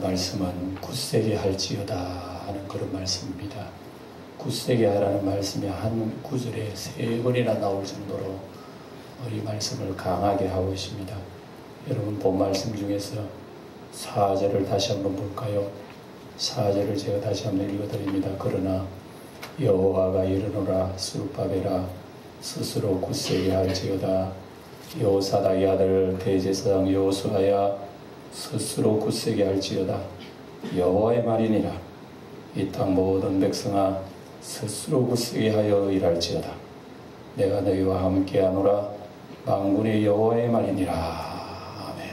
말씀은 굳세게 할지어다 하는 그런 말씀입니다. 굳세게 하라는 말씀이 한 구절에 3번이나 나올 정도로 이 말씀을 강하게 하고 있습니다. 여러분 본 말씀 중에서 4절을 다시 한번 볼까요? 4절을 제가 다시 한번 읽어드립니다. 그러나 여호와가 이르노라 스룹바벨아 스스로 굳세게 할지어다. 여호사닥의 아들 대제사장 여호수아야 스스로 굳세게 할지어다. 여호와의 말이니라. 이 땅 모든 백성아 스스로 굳세게 하여 일할지어다. 내가 너희와 함께하노라. 만군의 여호와의 말이니라. 아멘.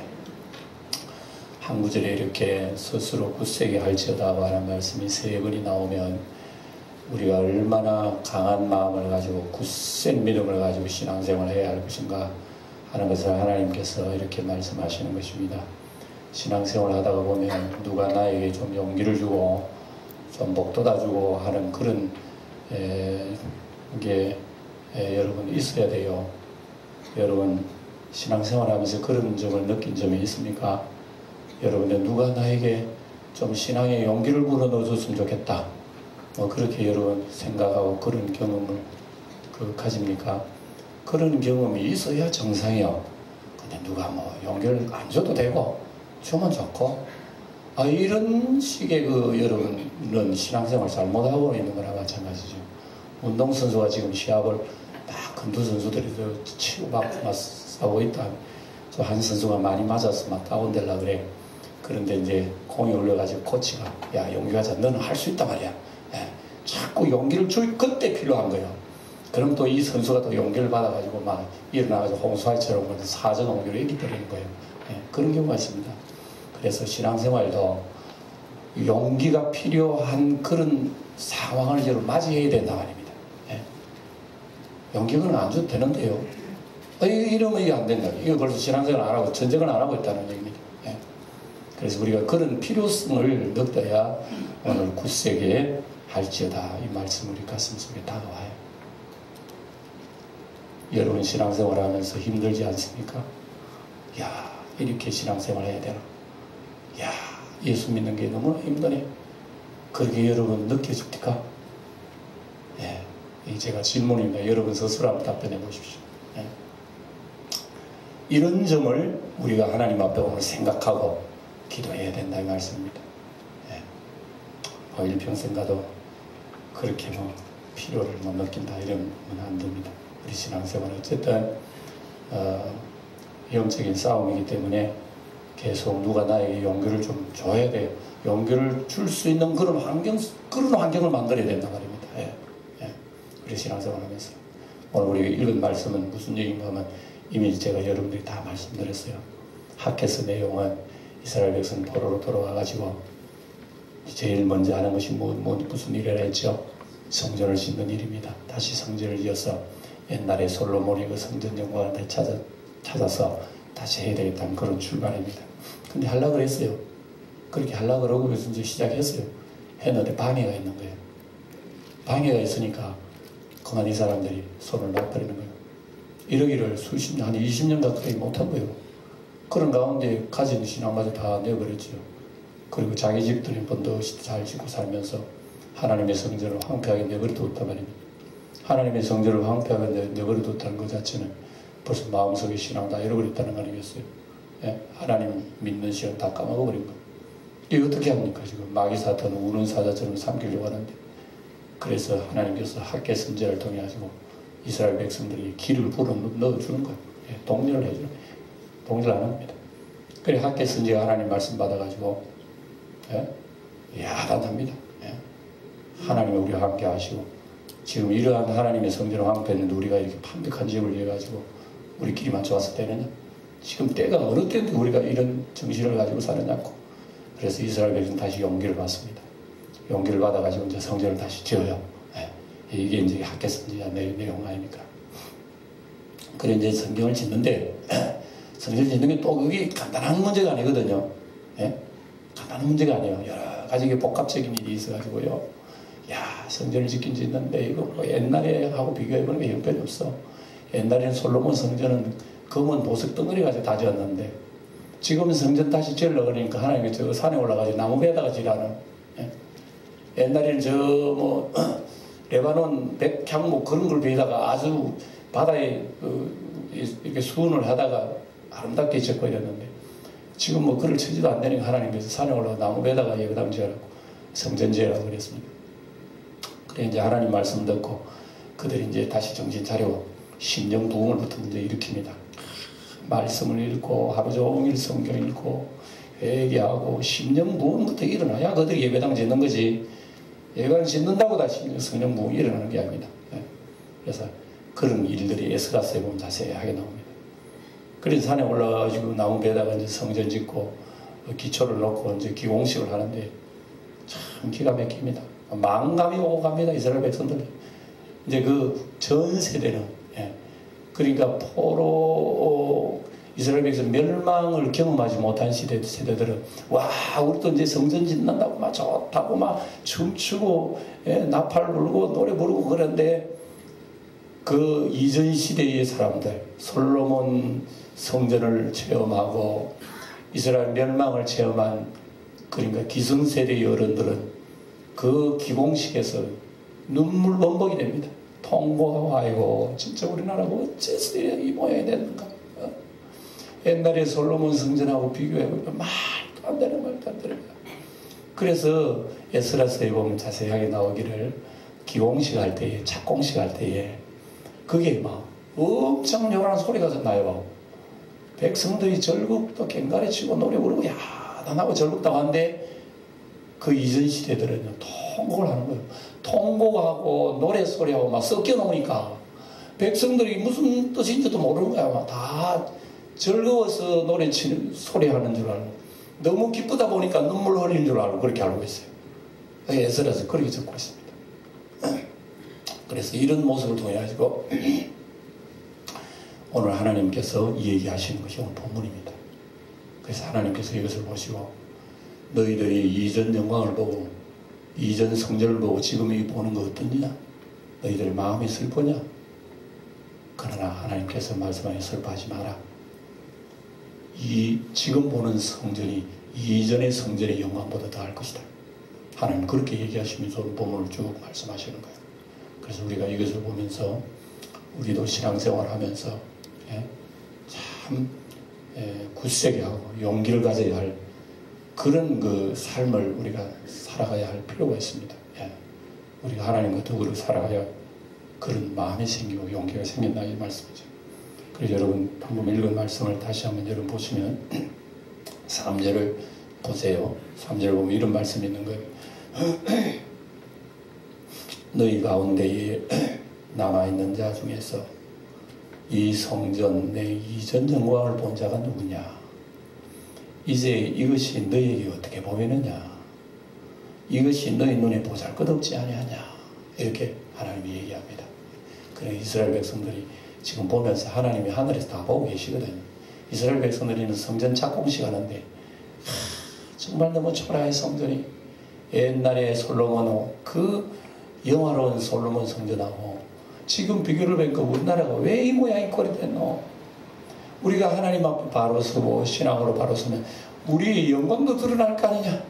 한 구절에 이렇게 스스로 굳세게 할지어다 하는 말씀이 3번이 나오면 우리가 얼마나 강한 마음을 가지고 굳센 믿음을 가지고 신앙생활을 해야 할 것인가 하는 것을 하나님께서 이렇게 말씀하시는 것입니다. 신앙생활을 하다가 보면 누가 나에게 좀 용기를 주고 좀 복돋아주고 하는 그런 게 여러분 있어야 돼요. 여러분 신앙생활 하면서 그런 점을 느낀 점이 있습니까? 여러분들 누가 나에게 좀 신앙의 용기를 불어넣어 줬으면 좋겠다. 그렇게 여러분 생각하고 그런 경험을 가집니까? 그런 경험이 있어야 정상이요. 근데 누가 용기를 안 줘도 되고 주면 좋고 이런 식의 여러분은 신앙생활 잘못하고 있는 거나 마찬가지죠. 운동선수가 지금 시합을 막 근두 선수들이 치고받고 막 싸우고 있다. 한 선수가 많이 맞아서 막 다운되려고 그래. 그런데 이제 공이 올려가지고 코치가 야 용기가 자 너는 할 수 있단 말이야. 자꾸 용기를 줄 그때 필요한 거예요. 그럼 또 이 선수가 또 용기를 받아가지고 막 일어나가지고 홍수아처럼 사전 홍기를 이기버리는 거예요. 그런 경우가 있습니다. 그래서 신앙생활도 용기가 필요한 그런 상황을 여러분 맞이해야 된다 말입니다. 용기는 안 줘도 되는데요. 이러면 이게 안 된다. 이거 벌써 신앙생활 안 하고 전쟁을 안 하고 있다는 얘기입니다. 그래서 우리가 그런 필요성을 느껴야 오늘 굳세게 할지어다 이 말씀 우리 가슴속에 다가와요. 여러분 신앙생활 하면서 힘들지 않습니까? 야 이렇게 신앙생활 해야 되나? 야 예수 믿는 게 너무 힘드네. 그렇게 여러분 느껴집니까? 제가 질문입니다. 여러분 스스로 한번 답변해 보십시오. 이런 점을 우리가 하나님 앞에 오늘 생각하고 기도해야 된다 이 말씀입니다. 일평생 가도 그렇게 필요를 못 느낀다 이러면 안 됩니다. 우리 신앙생활은 어쨌든 영적인 싸움이기 때문에 계속 누가 나에게 용기를 좀 줘야 돼요. 용기를 줄 수 있는 그런 환경을 만들어야 된다 말입니다. 우리 신앙생활 하면서 오늘 우리가 읽은 말씀은 무슨 얘기인가 하면 이미 제가 여러분들이 다 말씀드렸어요. 학개서 내용은 이스라엘 백성 포로로 돌아와가지고 제일 먼저 하는 것이 무슨 일이라 했죠? 성전을 짓는 일입니다. 다시 성전을 지어서 옛날에 솔로몬이 그 성전 영광을 찾아서 다시 해야 되겠다는 그런 출발입니다. 근데 하려고 그랬어요. 그렇게 하려고 그러고 그래서 이제 시작했어요. 했는데 방해가 있는 거예요. 방해가 있으니까 그만 이 사람들이 손을 놔버리는 거예요. 이러기를 수십 년, 한 20년 가까이 못한 거예요. 그런 가운데 가진 신앙마저 다 내버렸지요. 그리고 자기 집들이 번듯이 잘 짓고 살면서 하나님의 성전을 황폐하게 내버려뒀단 말입니다. 하나님의 성전을 황폐하게 내버려뒀다는 것 자체는 벌써 마음속에 신앙 다 잃어버렸다는 거 아니겠어요? 하나님 믿는 시간 다 까먹어버린 거예요. 이거 어떻게 합니까? 지금 마귀 사탄은 우는 사자처럼 삼키려고 하는데 그래서 하나님께서 학개 선제를 통해 가지고 이스라엘 백성들이 길을 불어 넣어주는 거예요. 동료를 해주는 거예요. 동료를 안 합니다. 그래 학개 선제가 하나님 말씀 받아가지고 야단합니다. 하나님이 우리와 함께 하시고 지금 이러한 하나님의 성전을 황폐했는데 우리가 이렇게 판벽한 집을 지어가지고 우리끼리만 좋았을 때는 지금 때가 어느 때인데 우리가 이런 정신을 가지고 사느냐고. 그래서 이스라엘 백성 다시 용기를 받습니다. 용기를 받아가지고 이제 성전을 다시 지어요. 이게 이제 학개 선지자 내용 아닙니까? 그래 이제 성경을 짓는데 성전을 짓는 게 또 그게 간단한 문제가 아니거든요. 간단한 문제가 아니에요. 여러 가지 복합적인 일이 있어가지고요. 야 성전을 짓긴 짓는데 이거 뭐 옛날에 하고 비교해보면 형편이 없어. 옛날에는 솔로몬 성전은 검은 보석 덩어리 가지고 다 지었는데 지금 성전 다시 지으려고 그러니까 하나님이 저 산에 올라가서 나무 베다가 지라는. 예. 옛날에는 저 뭐 레바논 백향목 그런 걸 베다가 아주 바다에 이렇게 수온을 하다가 아름답게 짓고 이랬는데 지금 뭐 그럴 처지도 안 되니까 하나님께서 산에 올라가 나무 베다가 예배당 지으라고 성전 지으라고 그랬습니다. 그래 이제 하나님 말씀 듣고 그들이 이제 다시 정신 차리고 심령 부흥을부터 먼저 일으킵니다. 말씀을 읽고 하루 종일 성경 읽고 회개하고 심령 부흥부터 일어나야 그들이 예배당 짓는 거지. 예배당 짓는다고 다시 성령 부흥이 일어나는 게 아닙니다. 그래서 그런 일들이 에스라스에 보면 자세하게 나옵니다. 그래서 산에 올라가지고 나무 베다가 이제 성전 짓고 기초를 놓고 이제 기공식을 하는데 참 기가 막힙니다. 망감이 오고 갑니다. 이스라엘 백성들. 이제 그 전 세대는, 그러니까 포로 이스라엘 백성 멸망을 경험하지 못한 세대들은 와 우리도 이제 성전 짓는다고 막 좋다고 막 춤추고 나팔 불고 노래 부르고 그런데 그 이전 시대의 사람들 솔로몬 성전을 체험하고 이스라엘 멸망을 체험한 그러니까 기성세대의 어른들은 그 기공식에서 눈물 범벅이 됩니다. 통곡하고 아이고 진짜 우리나라가 어째서 이 모양이 됐는가. 옛날에 솔로몬 성전하고 비교해보면 말도 안 되는 그래서 에스라스에 보면 자세하게 나오기를 기공식 할 때에 착공식 할 때에 그게 막 엄청 요란한 소리가 나요. 백성들이 절국도 갱가리치고 노래 부르고 야단하고 절국다고 하는데 그 이전 시대들은 통곡을 하는 거예요. 통곡하고 노래소리하고 막 섞여 놓으니까 백성들이 무슨 뜻인지도 모르는 거야. 막 다 즐거워서 노래치는 소리 하는 줄 알고 너무 기쁘다 보니까 눈물 흘리는 줄 알고 그렇게 알고 있어요. 에스라서 그렇게 적고 있습니다. 그래서 이런 모습을 통해 가지고 오늘 하나님께서 얘기하시는 것이 오늘 본문입니다. 그래서 하나님께서 이것을 보시고 너희들이 이전 영광을 보고 이전 성전을 보고 지금 이 보는 거 어떠냐? 너희들 마음이 슬프냐? 그러나 하나님께서 말씀하니 슬퍼하지 마라. 이 지금 보는 성전이 이전의 성전의 영광보다 더할 것이다. 하나님 그렇게 얘기하시면서 본문을 쭉 말씀하시는 거예요. 그래서 우리가 이것을 보면서 우리도 신앙생활 하면서 참 굳세게 하고 용기를 가져야 할 그런 그 삶을 우리가 살아가야 할 필요가 있습니다. 우리가 하나님과 더불어 살아가야 그런 마음이 생기고 용기가 생긴다 이 말씀이죠. 그래서 여러분 방금 읽은 말씀을 다시 한번 여러분 보시면 3절을 보세요. 3절을 보면 이런 말씀이 있는 거예요. 너희 가운데에 남아있는 자 중에서 이 성전 내 이전 영광을 본 자가 누구냐? 이제 이것이 너희에게 어떻게 보이느냐? 이것이 너희 눈에 보잘것없지 아니하냐? 이렇게 하나님이 얘기합니다. 그래 이스라엘 백성들이 지금 보면서 하나님이 하늘에서 다 보고 계시거든요. 이스라엘 백성들이 성전 착공식 하는데 정말 너무 초라해 성전이. 옛날에 솔로몬 그 영화로운 솔로몬 성전하고 지금 비교를 보니까 우리나라가 왜 이 모양이 꼴이 됐노? 우리가 하나님 앞에 바로 서고 신앙으로 바로 서면 우리의 영광도 드러날 거 아니냐?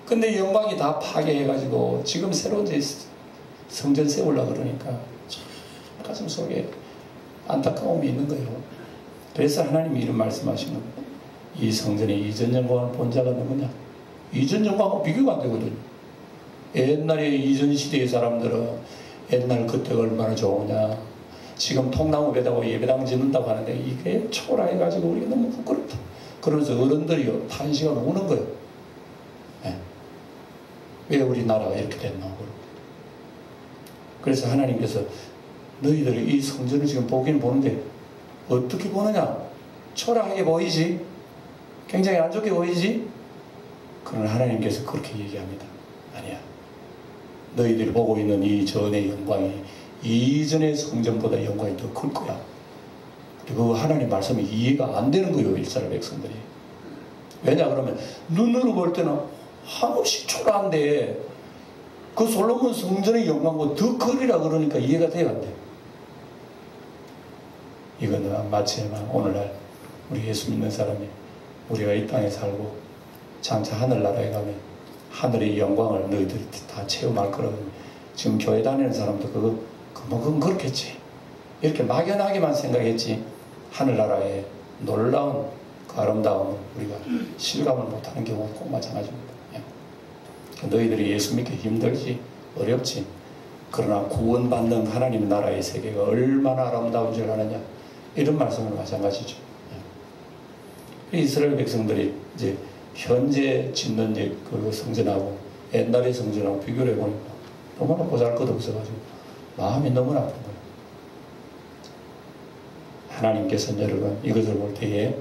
근데 영광이 다 파괴해가지고 지금 새로운 성전 세우려고 그러니까 참 가슴 속에 안타까움이 있는 거예요. 그래서 하나님이 이런 말씀하시는 거예요. 이 성전의 이전 영광을 본 자가 누구냐? 이전 영광하고 비교가 안 되거든요. 옛날에 이전 시대의 사람들은 옛날 그때가 얼마나 좋으냐. 지금 통나무 베다고 예배당 짓는다고 하는데 이게 초라해가지고 우리가 너무 부끄럽다. 그러면서 어른들이 탄식하고 우는 거예요. 왜 우리나라가 이렇게 됐나. 그래서 하나님께서 너희들이 이 성전을 지금 보기는 보는데 어떻게 보느냐? 초라하게 보이지? 굉장히 안 좋게 보이지? 그러나 하나님께서 그렇게 얘기합니다. 아니야. 너희들이 보고 있는 이 전의 영광이 이전의 성전보다 영광이 더 클 거야. 그리고 하나님 말씀이 이해가 안 되는 거예요. 이스라엘 백성들이. 왜냐 그러면 눈으로 볼 때는 한없이 초라한데 그 솔로몬 성전의 영광보다 더 크리라 그러니까 이해가 돼야 안 돼. 이거는 마치 오늘날 우리 예수 믿는 사람이 우리가 이 땅에 살고 장차 하늘나라에 가면 하늘의 영광을 너희들이 다 체험할 거라고. 지금 교회 다니는 사람도 그건 그렇겠지. 이렇게 막연하게만 생각했지 하늘나라의 놀라운 그 아름다움을 우리가 실감을 못하는 경우는 꼭 마찬가지입니다. 예. 너희들이 예수 믿기 힘들지 어렵지. 그러나 구원받는 하나님 나라의 세계가 얼마나 아름다운 줄 아느냐, 이런 말씀은 마찬가지죠. 예. 이스라엘 백성들이 이제 현재 짓는 이제 그 성전하고 옛날의 성전하고 비교를 해보니까 너무나 보잘것없어가지고 마음이 너무나 아픈 거예요. 하나님께서는 여러분 이것을 볼 때에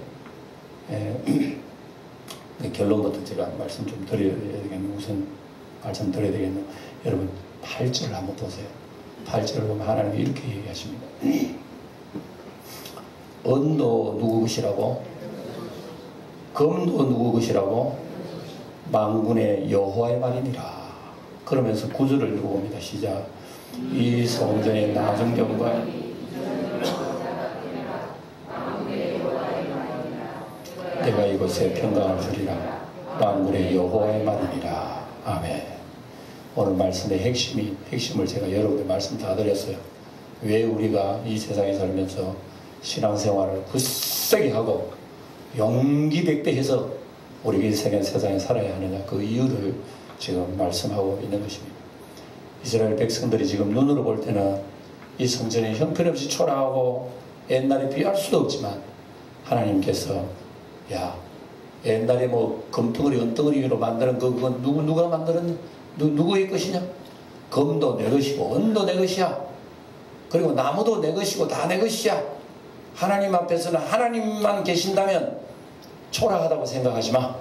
결론부터 제가 말씀 좀 드려야 되겠네요. 무슨 말씀 드려야 되겠네요. 여러분 8절을 한번 보세요. 8절을 보면 하나님이 이렇게 얘기하십니다. 은도 누구 것이라고? 금도 누구 것이라고? 만군의 여호와의 말이니라. 그러면서 9절을 읽어봅니다. 시작. 이 성전의 나중 영광 내가 이곳에 평강을 주리라. 만군의 여호와의 말이니라. 아멘. 오늘 말씀의 핵심을 제가 여러분께 말씀 다 드렸어요. 왜 우리가 이 세상에 살면서 신앙생활을 굳세게 하고 용기백배해서 우리가 이 세상에 살아야 하느냐, 그 이유를 지금 말씀하고 있는 것입니다. 이스라엘 백성들이 지금 눈으로 볼 때는 이 성전이 형편없이 초라하고 옛날에 비할 수도 없지만 하나님께서 야, 옛날에 뭐 금덩어리 은덩어리로 만드는 그건 누가 만드는 누구의 것이냐? 금도 내 것이고 은도 내 것이야. 그리고 나무도 내 것이고 다 내 것이야. 하나님 앞에서는 하나님만 계신다면 초라하다고 생각하지 마.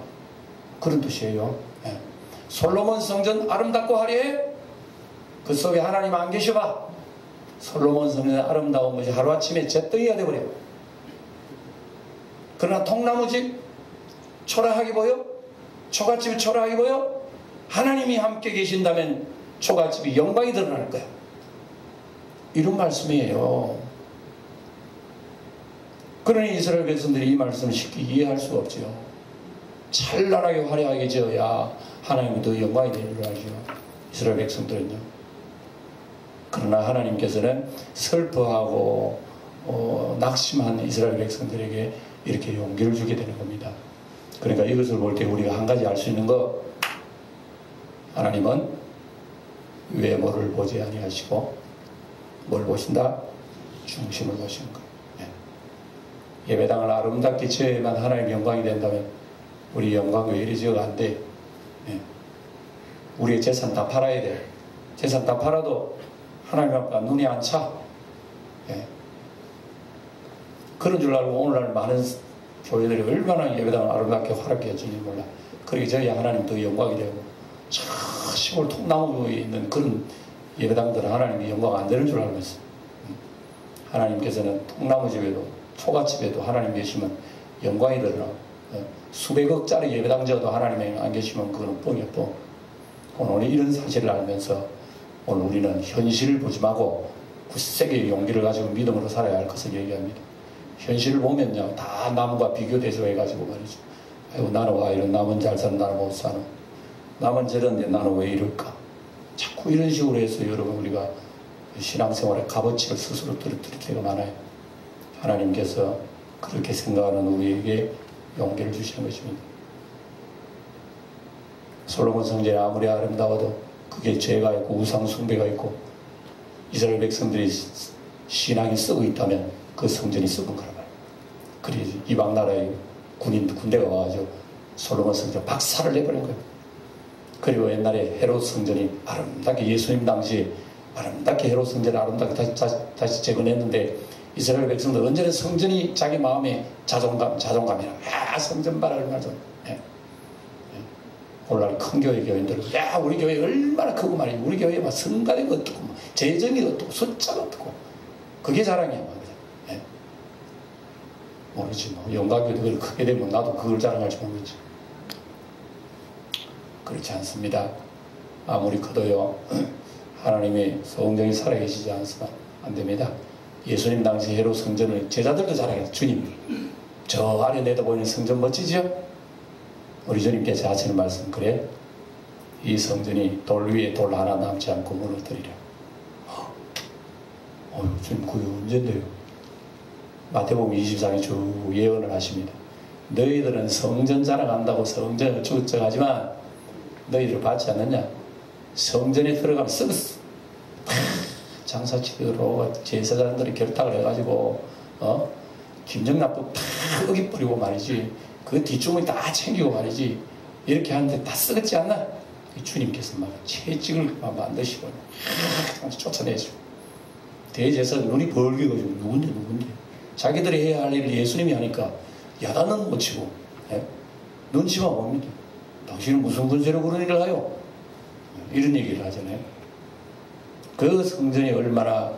그런 뜻이에요. 예. 솔로몬 성전 아름답고 화려해? 그 속에 하나님 안 계셔봐. 솔로몬 성전의 아름다운 것이 하루아침에 잿더기가 되어버려. 그러나 통나무집 초라하게 보여? 초가집이 초라하게 보여? 하나님이 함께 계신다면 초가집이 영광이 드러날 거야. 이런 말씀이에요. 그러니 이스라엘 백성들이 이 말씀을 쉽게 이해할 수가 없죠. 찬란하게 화려하게 지어야 하나님이 더 영광이 되는 줄 알죠. 이스라엘 백성들은요. 그러나 하나님께서는 슬퍼하고 낙심한 이스라엘 백성들에게 이렇게 용기를 주게 되는 겁니다. 그러니까 이것을 볼 때 우리가 한 가지 알 수 있는 거, 하나님은 외모를 보지 아니하시고 뭘 보신다? 중심을 보시는 거예요. 예. 예배당을 아름답게 지어야만 하나님의 영광이 된다면 우리 영광 왜 이리 지어가 안 돼? 예. 우리의 재산 다 팔아야 돼. 재산 다 팔아도 하나님 앞에 눈이 안 차. 예. 그런 줄 알고 오늘날 많은 교회들이 얼마나 예배당을 아름답게 화렵게 해주는지 몰라. 그렇게 저희야 하나님 더 영광이 되고, 시골 통나무에 있는 그런 예배당들은 하나님이 영광 안 되는 줄 알고 있어요. 하나님께서는 통나무집에도 초가집에도 하나님 계시면 영광이 드러나. 수백억짜리 예배당 지어도 하나님이 안 계시면 그건 뻥이야, 뻥. 오늘 이런 사실을 알면서 오늘 우리는 현실을 보지 말고 굳세게 용기를 가지고 믿음으로 살아야 할 것을 얘기합니다. 현실을 보면요, 다 남과 비교돼서 해가지고 말이죠. 아이고, 나는 와, 이런 남은 잘 사는 나는 못 사는. 남은 저런데 나는 왜 이럴까? 자꾸 이런 식으로 해서 여러분 우리가 신앙생활의 값어치를 스스로 떨어뜨릴 때가 많아요. 하나님께서 그렇게 생각하는 우리에게 용기를 주시는 것입니다. 솔로몬 성전이 아무리 아름다워도 그게 죄가 있고 우상 숭배가 있고 이스라엘 백성들이 신앙이 썩어 있다면 그 성전이 썩은 거란 말이에요. 그래서 이방 나라의 군대가 와가지고 솔로몬 성전 박살을 내버린 거예요. 그리고 옛날에 헤롯 성전이 아름답게 예수님 당시에 아름답게 헤롯 성전을 아름답게 다시 재건했는데 이스라엘 백성들 언제나 성전이 자기 마음에 자존감이라. 야, 성전 봐라 얼마나 좋아. 예. 오늘날 큰 교인들, 야, 우리 교회 얼마나 크고 말이야. 우리 교회 막 성가대가 어떻고, 재정이 어떻고, 숫자가 어떻고. 그게 자랑이야, 말이야. 예. 모르지, 뭐. 영광교도 그걸 크게 되면 나도 그걸 자랑할지 모르지. 그렇지 않습니다. 아무리 커도요, 하나님의 성령이 살아계시지 않으면 안 됩니다. 예수님 당시 헤롯 성전을 제자들도 자랑했어요. 주님. 저 아래 내다보이는 성전 멋지죠? 우리 주님께서 하시는 말씀, 그래? 이 성전이 돌 위에 돌 하나 남지 않고 무너뜨리라. 주님 그게 언젠데요? 마태복음 24장에 쭉 예언을 하십니다. 너희들은 성전 자랑한다고 성전을 쭉쭉하지만 너희들 받지 않느냐? 성전에 들어가면 썩었어. 장사치기로 제사장들이 결탁을 해가지고 김정납부 다 어깃버리고 말이지, 그 뒷주머니 다 챙기고 말이지, 이렇게 하는데 다 썩었지 않나? 주님께서 막 채찍을 만드시고 쫓아내죠. 대제사장 눈이 벌게가지고 누군데 자기들이 해야 할 일을 예수님이 하니까 야단은 못 치고, 눈치만 봅니다. 당신은 무슨 권세로 그런 일을 하요? 이런 얘기를 하잖아요. 그 성전이 얼마나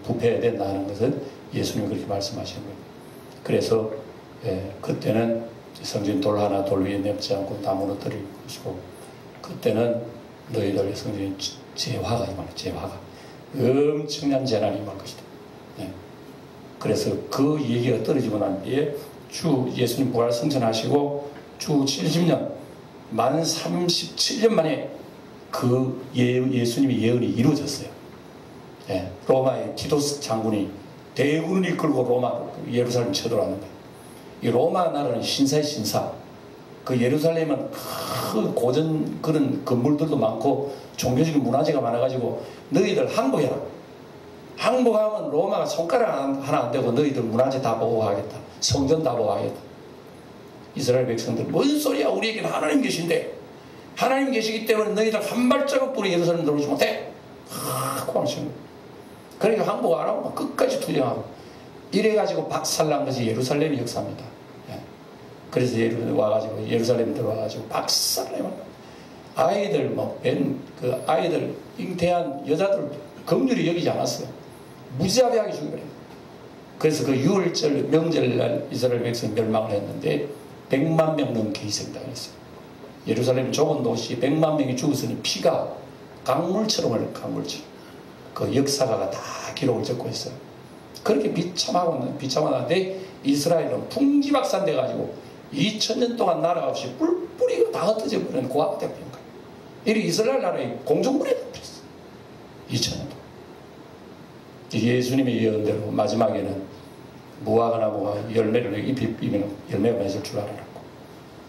부패된다 하는 것은 예수님이 그렇게 말씀하시는 거예요. 그래서 그때는 성전 돌 하나 돌 위에 냅지 않고 다 무너뜨릴 것이고, 그때는 너희들의 성전이 재화가 임할, 재화가 엄청난 재난이 임할 것이다. 그래서 그 얘기가 떨어지고 난 뒤에 예수님 부활 승천하시고 주 70년 만 37년 만에 그 예수님의 예언이 이루어졌어요. 로마의 티토스 장군이 대군을 이끌고 예루살렘 쳐들어왔는데, 이 로마 나라는 신사의 신사. 그 예루살렘은 큰 고전 그런 건물들도 많고 종교적인 문화재가 많아가지고 너희들 항복해라. 항복하면 로마가 손가락 하나 안 되고 너희들 문화재 다 보호하겠다. 성전 다 보호하겠다. 이스라엘 백성들, 뭔 소리야, 우리에게는 하나님 계신데, 하나님 계시기 때문에 너희들 한 발자국도 예루살렘 들어오지 못해. 고맙습니다. 그러니까 항복 안 하고 끝까지 투쟁하고 이래가지고 박살난 것이 예루살렘의 역사입니다. 그래서 예루살렘 들어와가지고 박살내면 아이들 아이들 잉태한 여자들 긍휼히 여기지 않았어요. 무지하게 죽여버려요. 그래서 그 유월절 명절날 이스라엘 백성이 멸망을 했는데 100만 명 넘게 희생당했어요. 예루살렘 좁은 도시 100만 명이 죽었으니 피가 강물처럼 흘러요. 강물처럼. 그 역사가가 다 기록을 적고 있어요. 그렇게 비참하는데 이스라엘은 풍지박산 돼가지고 2000년 동안 나라가 없이 뿔뿔이가 다 흩어져 버리는 고아가 되는 거예요. 이리 이스라엘 나라의 공중물에 덮였어요. 2000년 동안. 예수님의 예언대로 마지막에는 무화과 나무가 열매를 잎이 피면 열매가 맺을 줄 알았고,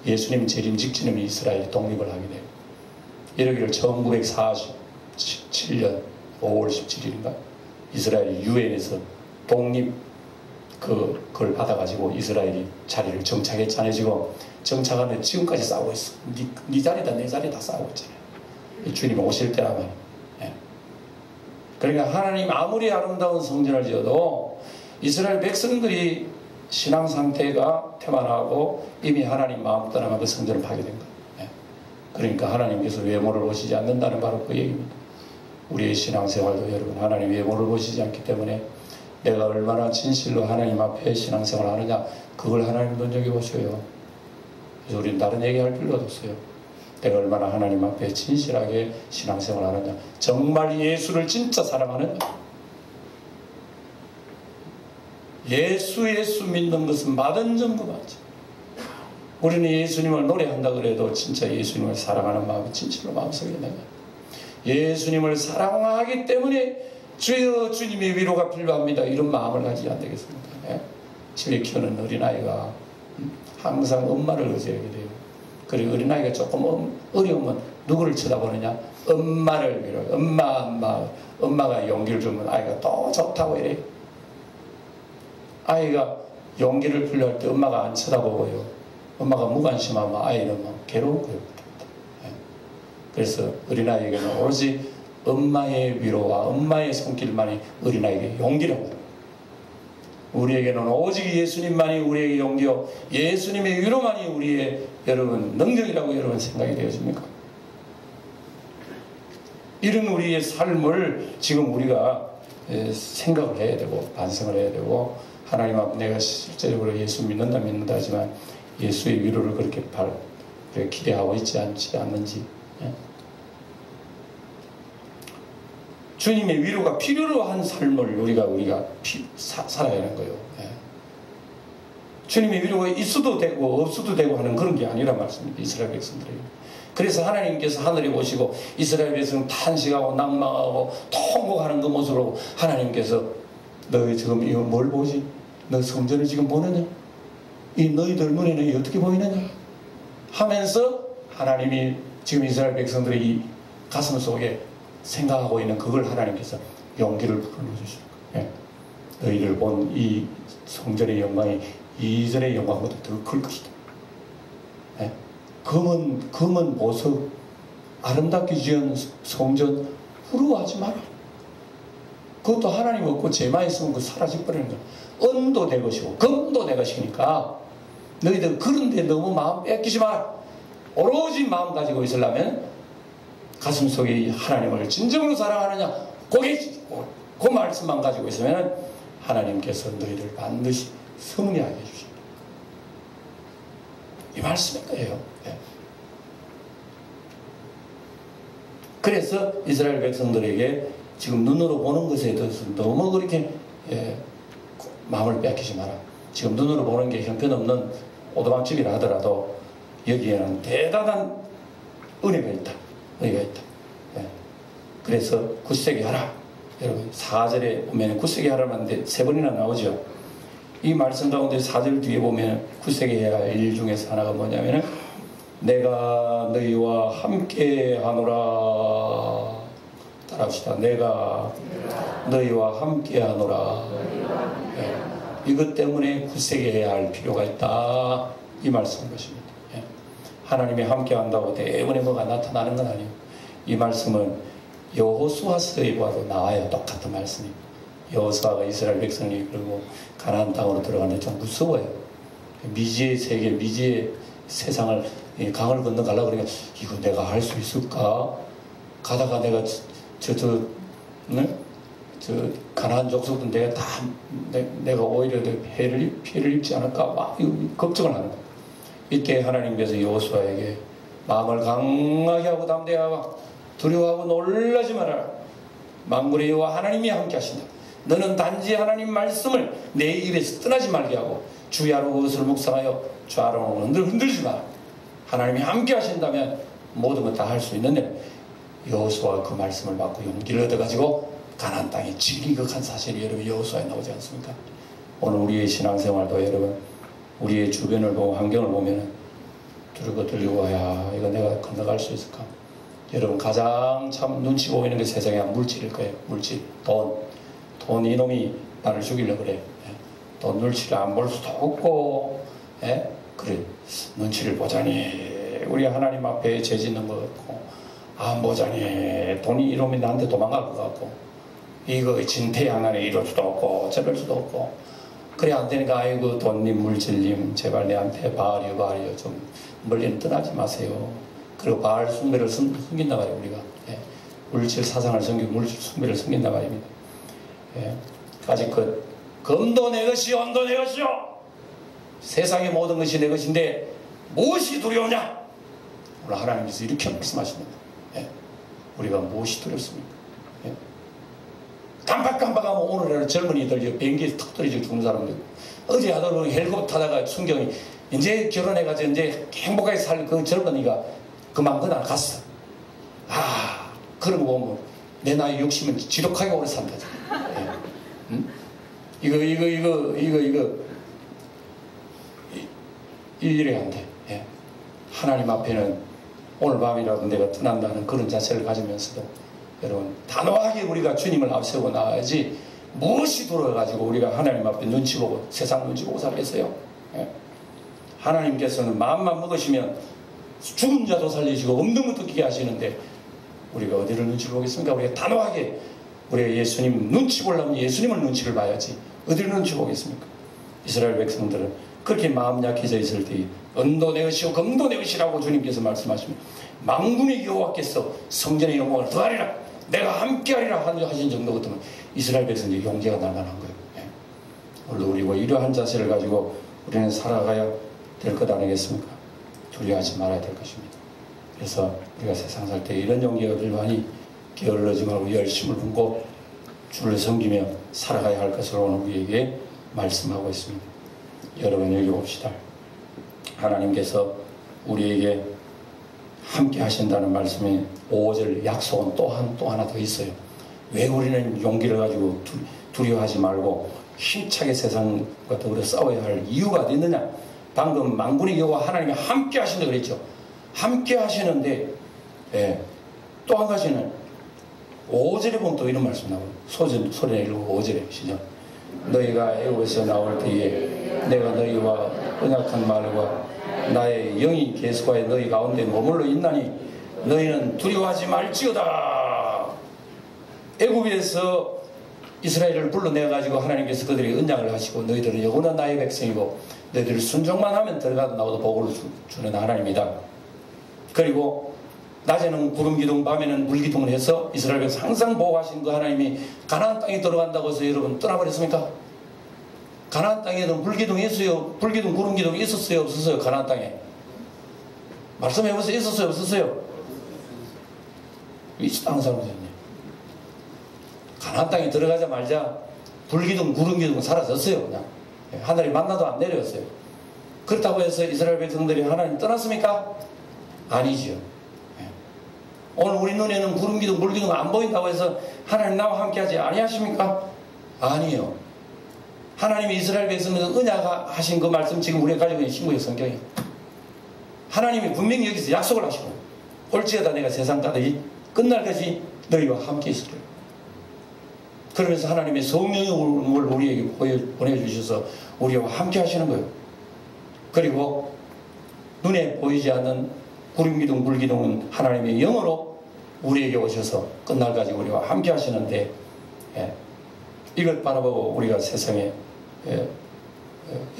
예수님 재림 직전에 이스라엘이 독립을 하게 돼요. 이러기를 1947년 5월 17일인가 이스라엘이 유엔에서 독립 그걸 받아가지고 이스라엘이 자리를 정착했잖아요. 지금 정착하면 지금까지 싸우고 있어. 네 자리다 내 자리다 싸우고 있잖아요. 주님 오실 때라면. 그러니까 하나님 아무리 아름다운 성전을 지어도 이스라엘 백성들이 신앙 상태가 태만하고 이미 하나님 마음 떠나면 그 성전을 파괴된 거예요. 그러니까 하나님께서 외모를 보시지 않는다는 바로 그 얘기입니다. 우리의 신앙생활도 여러분 하나님 외모를 보시지 않기 때문에 내가 얼마나 진실로 하나님 앞에 신앙생활을 하느냐, 그걸 하나님 눈여겨보셔요. 그래서 우리는 다른 얘기할 필요도 없어요. 내가 얼마나 하나님 앞에 진실하게 신앙생활을 하느냐, 정말 예수를 진짜 사랑하느냐. 예수 믿는 것은 마든 전부 맞지. 우리는 예수님을 노래한다 그래도 진짜 예수님을 사랑하는 마음이 진실로 마음속에 있는 거예요. 예수님을 사랑하기 때문에 주여 주님의 위로가 필요합니다, 이런 마음을 가지지 안 되겠습니까? 집에 키우는 어린아이가 항상 엄마를 의지하게 돼요. 그리고 어린아이가 조금 어려우면 누구를 쳐다보느냐? 엄마를 위로. 엄마가 용기를 주면 아이가 또 좋다고 이래요. 아이가 용기를 필요할 때 엄마가 안 쳐다보고요, 엄마가 무관심하면 아이는 막 괴로워요. 그래서 어린아이에게는 오로지 엄마의 위로와 엄마의 손길만이 어린아이에게 용기라고. 우리에게는 오직 예수님만이 우리에게 용기요, 예수님의 위로만이 우리의 여러분 능력이라고 여러분 생각이 되어집니까? 이런 우리의 삶을 지금 우리가 생각을 해야 되고 반성을 해야 되고, 하나님 앞에 내가 실제적으로 예수 믿는다 하지만 예수의 위로를 그렇게 기대하고 있지 않는지. 주님의 위로가 필요로 한 삶을 우리가 살아야 하는 거예요. 주님의 위로가 있어도 되고 없어도 되고 하는 그런 게 아니란 말씀입니다. 이스라엘 백성들에게. 그래서 하나님께서 하늘에 보시고 이스라엘 백성 탄식하고 낭망하고 통곡하는 그 모습을 보고 하나님께서 너 지금 이거 뭘 보지? 너 성전을 지금 보느냐? 이 너희들 눈에는 어떻게 보이느냐? 하면서 하나님이 지금 이스라엘 백성들의 이 가슴 속에 생각하고 있는 그걸 하나님께서 용기를 불러주시는 거예요. 너희를 본 이 성전의 영광이 이전의 영광보다 더 클 것이다. 검은 보석, 아름답게 지은 성전 부러워하지 마라. 그것도 하나님 없고 죄만 있으면 그 사라져버리는 거야. 은도 내 것이고 금도 내 것이니까 너희들 그런데 너무 마음 뺏기지 마라. 오로지 마음 가지고 있으려면 가슴 속에 하나님을 진정으로 사랑하느냐, 그 말씀만 가지고 있으면 하나님께서 너희들 반드시 승리하게 해주십니다. 이 말씀인 거예요. 그래서 이스라엘 백성들에게 지금 눈으로 보는 것에 대해서 너무 그렇게 마음을 뺏기지 마라. 지금 눈으로 보는 게 형편없는 오두막집이라 하더라도 여기에는 대단한 은혜가 있다. 은혜가 있다. 그래서 굳세게 하라. 여러분 4절에 보면 굳세게 하라는 말인데 3번이나 나오죠. 이 말씀 가운데 4절 뒤에 보면 굳세게 해야 할 일 중에서 하나가 뭐냐면은 내가 너희와 함께 하노라. 따라합시다. 내가 너희와 함께 하노라. 이것 때문에 굳세게 해야 할 필요가 있다. 이 말씀인 것입니다. 하나님이 함께 한다고 대부분의 뭐가 나타나는 건 아니에요. 이 말씀은 여호수아서에 봐도 나와요. 똑같은 말씀이. 여호수아가 이스라엘 백성이 그리고 가나안 땅으로 들어가는데 좀 무서워요. 미지의 세계, 미지의 세상을 강을 건너가려고 그러니까 이거 내가 할 수 있을까? 가다가 내가 가나안 족속은 내가 오히려 피해를 입지 않을까? 막 걱정을 하는 거예요. 이때 하나님께서 여호수아에게 마음을 강하게 하고 담대하고 두려워하고 놀라지 말아라. 만군의 여호와 하나님이 함께 하신다. 너는 단지 하나님 말씀을 내 입에서 떠나지 말게 하고 주야로 그것을 묵상하여 좌로 흔들지 마라. 하나님이 함께 하신다면 모든 것 다 할 수 있는데 여호수아가 그 말씀을 받고 용기를 얻어가지고 가나안 땅에 진격한 사실이 여러분 여호수아에 나오지 않습니까? 오늘 우리의 신앙생활도 여러분 우리의 주변을 보고 환경을 보면 두렵고 들리고 야 이거 내가 건너갈 수 있을까? 여러분 가장 참 눈치 보이는 게 세상에 물질일 거예요. 물질, 돈 이놈이 나를 죽이려고 그래. 돈 눈치를 안 볼 수도 없고 그래 눈치를 보자니 우리 하나님 앞에 죄 짓는 것 같고 안 보자니 돈이 이놈이 나한테 도망갈 것 같고 이거 진퇴양난에 이럴 수도 없고 저럴 수도 없고 그래 안 되니까 아이고 돈님 물질님 제발 내한테 바알이요 좀 멀리 떠나지 마세요. 그리고 바알 숭배를 숨긴다 말이에요. 우리가 물질 사상을 숨기고 물질 숭배를 숨긴다 말입니다. 아직 금도 내 것이요 은도 내 것이요 세상의 모든 것이 내 것인데 무엇이 두려우냐? 오늘 하나님께서 이렇게 말씀하십니다. 우리가 무엇이 두렵습니까? 깜빡깜빡하면 오늘날 젊은이들 비행기에 턱 떨어지고 죽는 사람들 어제 하더라도 헬리콥터 타다가 순경이 이제 결혼해가지고 이제 행복하게 살 그 젊은이가 그만 그날 갔어. 그런 거 보면 내 나이 60은 지독하게 오래 산다. 이거 이래야 안 돼. 하나님 앞에는 오늘 밤이라도 내가 떠난다는 그런 자세를 가지면서도 여러분 단호하게 우리가 주님을 앞세우고 나가야지 무엇이 돌아가지고 우리가 하나님 앞에 눈치 보고 세상 눈치 보고 살겠어요? 하나님께서는 마음만 먹으시면 죽은 자도 살리시고 없는 것도 끼게 하시는데 우리가 어디를 눈치 보겠습니까? 우리가 단호하게 우리가 예수님 눈치 보려면 예수님을 눈치를 봐야지 어디를 눈치 보겠습니까? 이스라엘 백성들은 그렇게 마음 약해져 있을 때 은도 내 것이요 금도 내 것이라고 주님께서 말씀하십니다. 만군의 여호와께서 성전의 영광을 더하리라 내가 함께하리라 하신 정도 같으면 이스라엘 백성들이 용기가 날만한 거예요. 오늘 우리가 이러한 자세를 가지고 우리는 살아가야 될 것 아니겠습니까? 두려워하지 말아야 될 것입니다. 그래서 우리가 세상 살 때 이런 용기가 많이 게을러지 말고 열심을 품고 주를 섬기며 살아가야 할 것을 오늘 우리에게 말씀하고 있습니다. 여러분 여기 봅시다. 하나님께서 우리에게 함께 하신다는 말씀이 5절 약속은 또 하나 더 있어요. 왜 우리는 용기를 가지고 두려워하지 말고 힘차게 세상과 더불어 싸워야 할 이유가 어디 있느냐? 방금 만군의 여호와 하나님이 함께 하신다 그랬죠. 함께 하시는데, 예, 또 한 가지는 5절에 보면 또 이런 말씀 나와요. 소리 읽고 5절에 시작. 너희가 애굽에서 나올 때에 내가 너희와 언약한 말과 나의 영이 계수하여 너희 가운데 머물러 있나니 너희는 두려워하지 말지어다. 애굽에서 이스라엘을 불러내가지고 하나님께서 그들에게 언약을 하시고 너희들은 영원한 나의 백성이고 너희들이 순종만 하면 들어가도 나오도 복을 주는 하나님이다. 그리고 낮에는 구름기둥 밤에는 물기둥을 해서 이스라엘 백성 항상 보호하신 그 하나님이 가나안 땅에 들어간다고 해서 여러분 떠나버렸습니까? 가나안 땅에는 불기둥이 있어요? 불기둥 구름기둥이 있었어요? 없었어요? 가나안 땅에 말씀해보세요. 있었어요? 없었어요? 있지도 않은 사람들이네. 가나안 땅에 들어가자마자 불기둥 구름기둥 사라졌어요. 그냥 하늘이 만나도 안 내려왔어요. 그렇다고 해서 이스라엘 백성들이 하나님 떠났습니까? 아니지요. 오늘 우리 눈에는 구름기둥 물기둥 안 보인다고 해서 하나님 나와 함께 하지 아니하십니까? 아니요. 하나님이 이스라엘 백성들 언약하신 그 말씀 지금 우리가 가지고 있는 신구의 성경이에요. 하나님이 분명히 여기서 약속을 하시고 올지어다 내가 세상 까닭이 끝날까지 너희와 함께 있으리라. 그러면서 하나님의 성령을 우리에게 보내주셔서 우리와 함께 하시는 거예요. 그리고 눈에 보이지 않는 구름기둥 불기둥은 하나님의 영으로 우리에게 오셔서 끝날까지 우리와 함께 하시는데, 예, 이걸 바라보고 우리가 세상에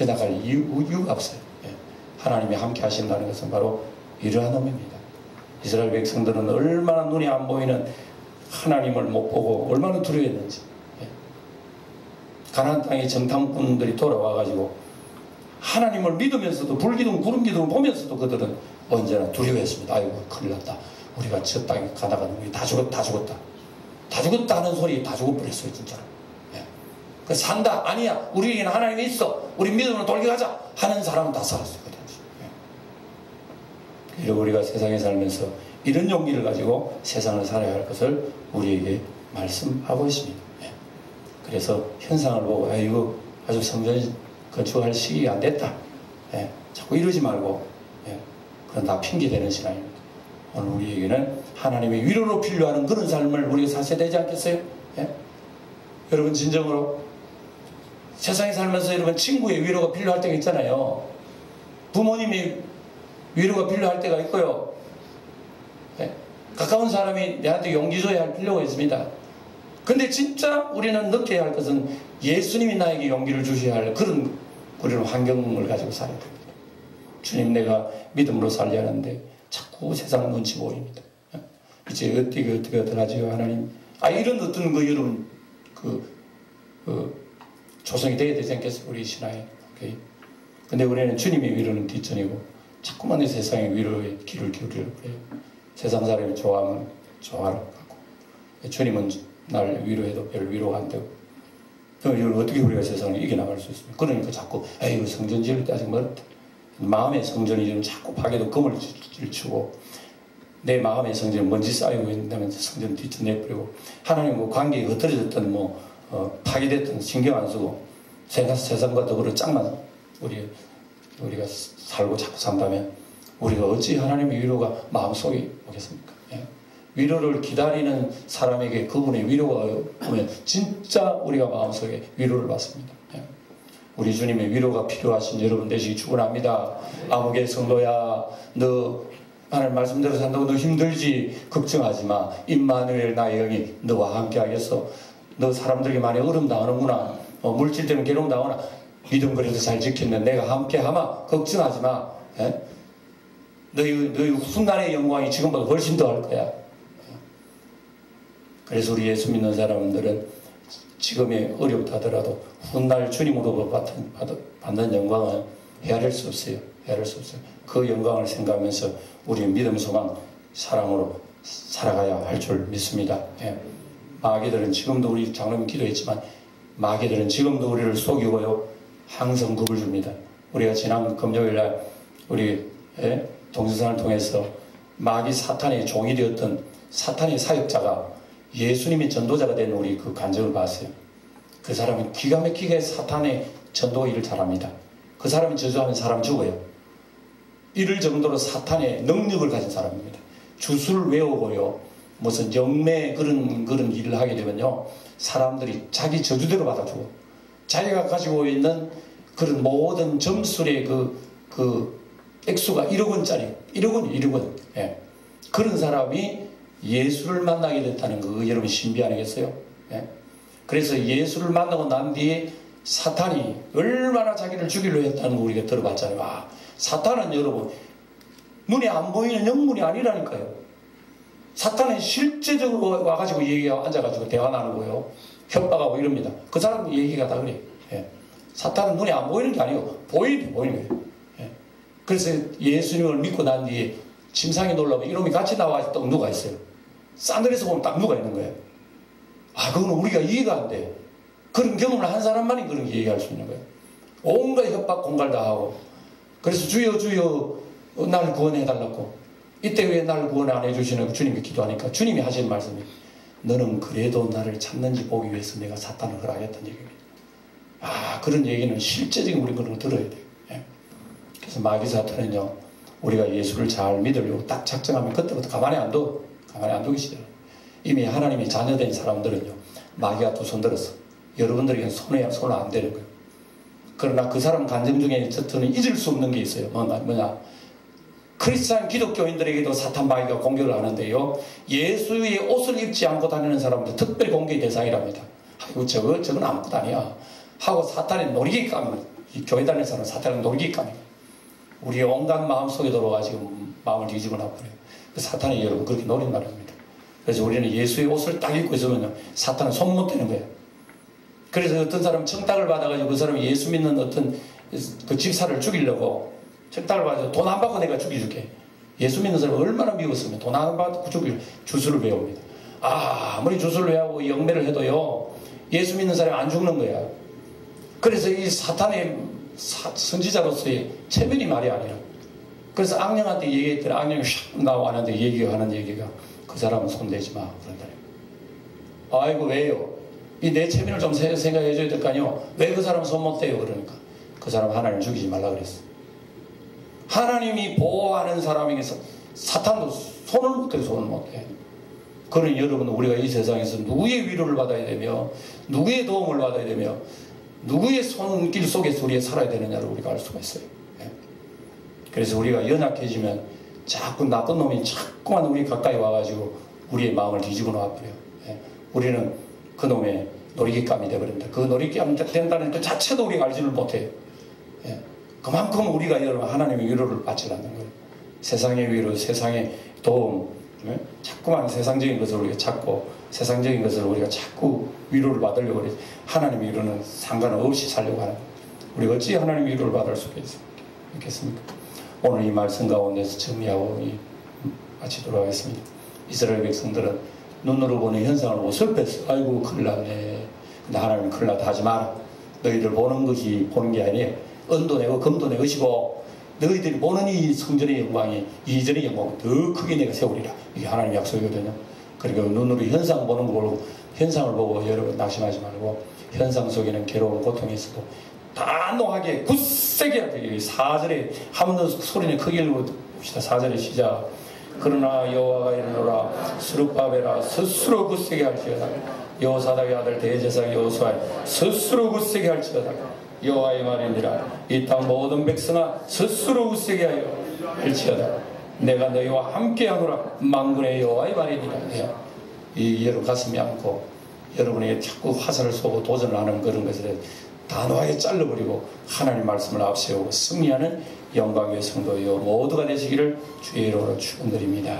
연약할 이유가 없어요. 예, 하나님이 함께 하신다는 것은 바로 이러한 의미입니다. 이스라엘 백성들은 얼마나 눈에 안 보이는 하나님을 못 보고 얼마나 두려워했는지, 예, 가나안 땅의 정탐꾼들이 돌아와가지고 하나님을 믿으면서도 불기둥 구름기둥을 보면서도 그들은 언제나 두려워했습니다. 아이고 큰일 났다. 우리가 저 땅에 가다가 우리 다 죽었다. 다 죽었다는 소리 다 죽어버렸어요 진짜로. 예. 그 산다 아니야 우리에게는 하나님이 있어 우리 믿음으로 돌격하자 하는 사람은 다 살았어요. 예. 그리고 우리가 세상에 살면서 이런 용기를 가지고 세상을 살아야 할 것을 우리에게 말씀하고 있습니다. 예. 그래서 현상을 보고 이거 아주 성전 건축할 시기가 안 됐다. 예. 자꾸 이러지 말고, 예. 그건 다 핑계대는 신앙입니다. 오늘 우리에게는 하나님의 위로로 필요하는 그런 삶을 우리가 사셔야 되지 않겠어요? 예? 여러분 진정으로 세상에 살면서 여러분 친구의 위로가 필요할 때가 있잖아요. 부모님의 위로가 필요할 때가 있고요. 예? 가까운 사람이 내한테 용기 줘야 할 필요가 있습니다. 근데 진짜 우리는 느껴야 할 것은 예수님이 나에게 용기를 주셔야 할 그런 우리는 환경을 가지고 살아야 됩니다. 주님 내가 믿음으로 살려 하는데 자꾸 세상 눈치 보입니다. 이제 어떻게 하지요 하나님. 이런 어떤 거 여러분 조성이 돼야 되지 않겠어요 우리 신앙에. 오케이. 근데 우리는 주님의 위로는 뒷전이고 자꾸만 내 세상의 위로에 귀를 기울이려고 그래요. 세상 사람이 좋아하면 좋아하라고 하고 주님은 날 위로해도 별 위로가 안 되고 이걸 어떻게 우리가 세상을 이겨나갈 수 있습니까? 그러니까 자꾸 이거 성전 지을 때 아직 멀었다. 마음의 성전이 좀 자꾸 파괴도 금을 치고 내 마음의 성전이 먼지 쌓이고 있다면 성전 뒤쳐내버리고 하나님과 관계가 흩어졌든 파괴됐든 신경 안 쓰고 세상과 더불어 짝만 우리가 살고 자꾸 산다면 우리가 어찌 하나님의 위로가 마음속에 오겠습니까? 예? 위로를 기다리는 사람에게 그분의 위로가 오면 진짜 우리가 마음속에 위로를 받습니다. 예? 우리 주님의 위로가 필요하신 여러분 되시기 축원합니다. 아무개 성도야 너 하나님 말씀대로 산다고 너 힘들지 걱정하지 마. 임마누엘 나의 영이 너와 함께 하겠어. 너 사람들에게 많이 어려움 당하는구나. 물질 때문에 괴로움 당하나 믿음 그래도 잘 지켰네. 내가 함께 하마. 걱정하지 마. 예? 너희 훗날의 영광이 지금보다 훨씬 더 할 거야. 그래서 우리 예수 믿는 사람들은 지금의 어렵다 하더라도 훗날 주님으로 받는 영광은 헤아릴 수 없어요. 헤아릴 수 없어요. 그 영광을 생각하면서 우리의 믿음, 소망, 사랑으로 살아가야 할 줄 믿습니다. 예. 마귀들은 지금도 우리 장로님 기도했지만 마귀들은 지금도 우리를 속이고요. 항상 겁을 줍니다. 우리가 지난 금요일날 우리 동영상을 통해서 마귀 사탄의 종이 되었던 사탄의 사역자가 예수님의 전도자가 된 우리 그 간증을 봤어요. 그 사람이 기가 막히게 사탄의 전도 일을 잘합니다. 그 사람이 저주하면 사람 죽어요. 이럴 정도로 사탄의 능력을 가진 사람입니다. 주술을 외우고요, 무슨 영매 그런 일을 하게 되면요, 사람들이 자기 저주대로 받아주고, 자기가 가지고 있는 그런 모든 점술의 그 액수가 1억 원짜리, 1억 원. 예. 그런 사람이 예수를 만나게 됐다는 거, 여러분 신비 아니겠어요? 예. 그래서 예수를 만나고 난 뒤에 사탄이 얼마나 자기를 죽이려 했다는 거 우리가 들어봤잖아요. 아, 사탄은 여러분 눈에 안 보이는 영문이 아니라니까요. 사탄은 실제적으로 와가지고 얘기하고 앉아가지고 대화 나누고요, 협박하고 이럽니다. 그 사람 얘기가 다 그래. 예. 사탄은 눈에 안 보이는 게 아니고 보이는 거예요. 예. 그래서 예수님을 믿고 난 뒤에 심상이 놀라면 이놈이 같이 나와 딱 누가 있어요. 산들에서 보면 딱 누가 있는 거예요. 아, 그건 우리가 이해가 안 돼. 그런 경험을 한 사람만이 그런 게 얘기할 수 있는 거예요. 온갖 협박 공갈 다 하고, 그래서 주여 주여 날 구원해달라고, 이때 왜 날 구원 안 해주시냐고 주님께 기도하니까 주님이 하시는 말씀이, 너는 그래도 나를 찾는지 보기 위해서 내가 사탄을 허락했던 얘기입니다. 아, 그런 얘기는 실제적인 우리 그런 거 들어야 돼요. 예. 그래서 마귀 사탄은요, 우리가 예수를 잘 믿으려고 딱 작정하면 그때부터 가만히 안 두기 시작해요. 이미 하나님이 자녀된 사람들은요, 마귀가 두 손 들었어. 여러분들에게는 손을 안 대는 거예요. 그러나 그 사람 간증 중에 저는 잊을 수 없는 게 있어요. 뭐냐? 크리스찬 기독교인들에게도 사탄 마귀가 공격을 하는데요, 예수의 옷을 입지 않고 다니는 사람들 특별히 공격의 대상이랍니다. 아이고 저건 아무것도 아니야 하고 사탄의 놀이기감을, 교회 다니는 사람은 사탄의 놀이기감이에요. 우리의 온갖 마음속에 들어와가지고 마음을 뒤집어 놔버려요. 사탄이 여러분 그렇게 노린 말입니다. 그래서 우리는 예수의 옷을 딱 입고 있으면 사탄은 손 못 대는 거예요. 그래서 어떤 사람은 청탁을 받아가지고 그 사람이 예수 믿는 어떤 그 집사를 죽이려고 청탁을 받아서 돈 안 받고 내가 죽여줄게. 예수 믿는 사람은 얼마나 미웠으면 돈 안 받고 주술을 배웁니다. 아무리 주술을 외우고 영매를 해도요, 예수 믿는 사람이 안 죽는 거야. 그래서 이 사탄의 선지자로서의 체면이 말이 아니라, 그래서 악령한테 얘기했더니 악령이 샥 나와는데 하는 얘기가 그 사람은 손대지 마 그런다요. 아이고 왜요? 이 내 체면을 좀 생각해 줘야 될 거 아니요. 왜 그 사람 손 못 대요? 그러니까 그 사람 하나님 죽이지 말라 그랬어. 하나님이 보호하는 사람에게서 사탄도 손을 못 대, 손을 못 대. 그러니 여러분, 우리가 이 세상에서 누구의 위로를 받아야 되며, 누구의 도움을 받아야 되며, 누구의 손길 속에서 우리가 살아야 되느냐를 우리가 알 수가 있어요. 예. 그래서 우리가 연약해지면 자꾸 나쁜 놈이 자꾸만 우리 가까이 와가지고 우리의 마음을 뒤집어 놔버려요. 예. 우리는 그 놈의 놀이기감이 되어버립니다. 그 놀이기감이 된다는 그 자체도 우리가 알지를 못해요. 예. 그만큼 우리가 여러분 하나님의 위로를 받지 않는 거예요. 세상의 위로, 세상의 도움, 예? 자꾸만 세상적인 것을 우리가 찾고, 세상적인 것을 우리가 자꾸 위로를 받으려고 그래요. 하나님의 위로는 상관없이 살려고 하는 거예요. 우리가 어찌 하나님의 위로를 받을 수가 있겠습니까? 오늘 이 말씀 가운데서 정리하고 마치도록 하겠습니다. 이스라엘 백성들은 눈으로 보는 현상을 못 슬펐어. 아이고 큰일 났네. 근데 하나님은 큰일 났다 하지 마라. 너희들 보는 것이 보는 게 아니에요. 은도 내고 금도 내 것이고, 너희들이 보는 이 성전의 영광이 이전의 영광을 더 크게 내가 세우리라. 이게 하나님의 약속이거든요. 그러니까 눈으로 현상 보는 거 보고, 현상을 보고 여러분 낙심하지 말고, 현상 속에는 괴로운 고통이 있어도 단호하게 굳세게 하게. 4절에 한 번 더 소리는 크게 읽어봅시다. 4절의 시작. 그러나 여호와가 이르노라, 스룹바벨아 스스로 굳세게 할지어다. 여호사닥의 아들 대제사장 여호수아 스스로 굳세게 할지어다. 여호와의 말이니라. 이 땅 모든 백성아 스스로 굳세게 하여 할지어다. 내가 너희와 함께하노라. 만군의 여호와의 말이니라. 이 여러분 가슴이 않고 여러분에게 자꾸 화살을 쏘고 도전을 하는 그런 것을 단호하게 잘라버리고 하나님 말씀을 앞세우고 승리하는 영광의 성도여 모두가 되시기를 주의 이름으로 축원드립니다.